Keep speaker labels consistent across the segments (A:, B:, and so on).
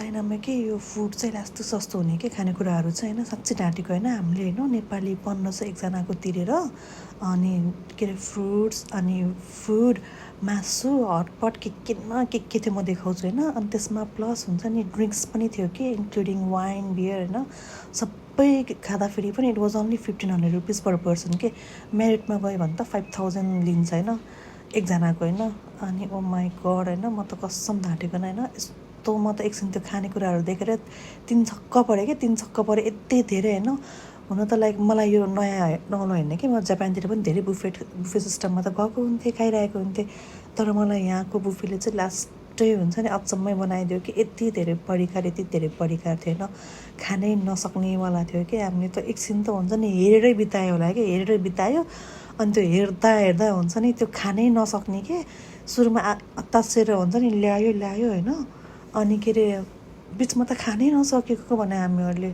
A: चाइनामा के यो फुड चाहिँ यस्तो सस्तो हुने के खानेकुराहरू चाहिँ होइन साँच्चै ढाँटेको होइन हामीले होइन नेपाली 1500 एकजनाको तिरेर अनि के अरे फ्रुट्स अनि फुड मासु हटपट के न के थियो म देखाउँछु होइन अनि त्यसमा प्लस हुन्छ नि ड्रिङ्क्स पनि थियो कि इन्क्लुडिङ वाइन बियर होइन सबै खाँदाखेरि पनि it was only 1500 rupees per person के मेरिटमा गयो भने त 5000 लिन्छ होइन एकजनाको होइन अनि ओ माई गड होइन म त कसम ढाँटेको होइन यस्तो म त एकछिन त्यो खानेकुराहरू देखेर तिन छक्क परेँ कि तिन छक्क परेँ यति धेरै होइन हुन त लाइक मलाई यो नयाँ नौलो होइन कि म जापानतिर पनि धेरै बुफे सिस्टममा त गएको हुन्थेँ खाइरहेको हुन्थेँ तर मलाई यहाँको बुफेले चाहिँ लास्टै हुन्छ नि अचम्मै बनाइदियो कि यति धेरै परिकार थियो होइन खानै नसक्नेवाला थियो कि हामीले त एकछिन त हुन्छ नि हेरेरै बितायो होला कि हेरेरै बितायो अनि त्यो हेर्दा हुन्छ नि त्यो खानै नसक्ने के सुरुमा अत्तासेर हुन्छ नि ल्यायो होइन अनि के अरे बिचमा त खानै नसकेको भने हामीहरूले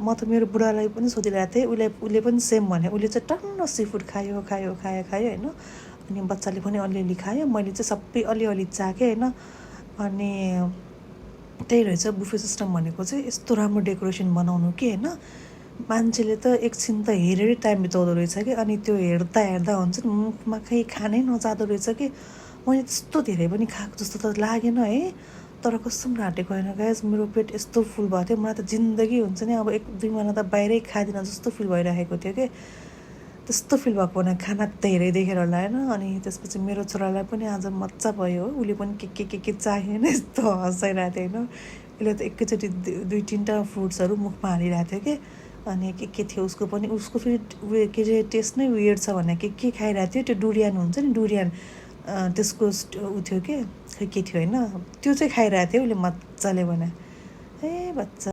A: म त मेरो बुढालाई पनि सोधिरहेको थिएँ उसले पनि सेम भने उसले चाहिँ टन्न सी फुड खायो होइन अनि बच्चाले पनि अलिअलि खायो मैले चाहिँ सबै अलिअलि चाखेँ होइन अनि त्यही रहेछ बुफे सिस्टम भनेको चाहिँ यस्तो राम्रो डेकोरेसन बनाउनु कि होइन मान्छेले त एकछिन त हेरेरै टाइम बिताउँदो रहेछ कि अनि त्यो हेर्दा हुन्छ नि मुखमा खै खानै नजाँदो रहेछ कि मैले त्यस्तो धेरै पनि खाएको जस्तो त लागेन है तर कसम ढाँटेको होइन गाइस मेरो पेट यस्तो फुल भएको थियो मलाई त जिन्दगी हुन्छ नि अब 1-2 महिना त बाहिरै खाँदिनँ जस्तो फिल भइरहेको थियो कि त्यस्तो फिल भएको भने खाना धेरै देखेर होला होइन अनि त्यसपछि मेरो छोरालाई पनि आज मजा भयो हो उसले पनि के चाहियो होइन यस्तो हँसाइरहेको थियो होइन उसले त एकैचोटि 2-3टा फ्रुट्सहरू मुखमा हालिरहेको थियो कि अनि के थियो उसको फेरि उयो के अरे टेस्ट नै वियर्ड छ भने के खाइरहेको थियो त्यो डुरियन हुन्छ नि डुरियन त्यसको उ थियो कि खै के थियो होइन त्यो चाहिँ खाइरहेको थियो उसले मजाले भने ए बच्चा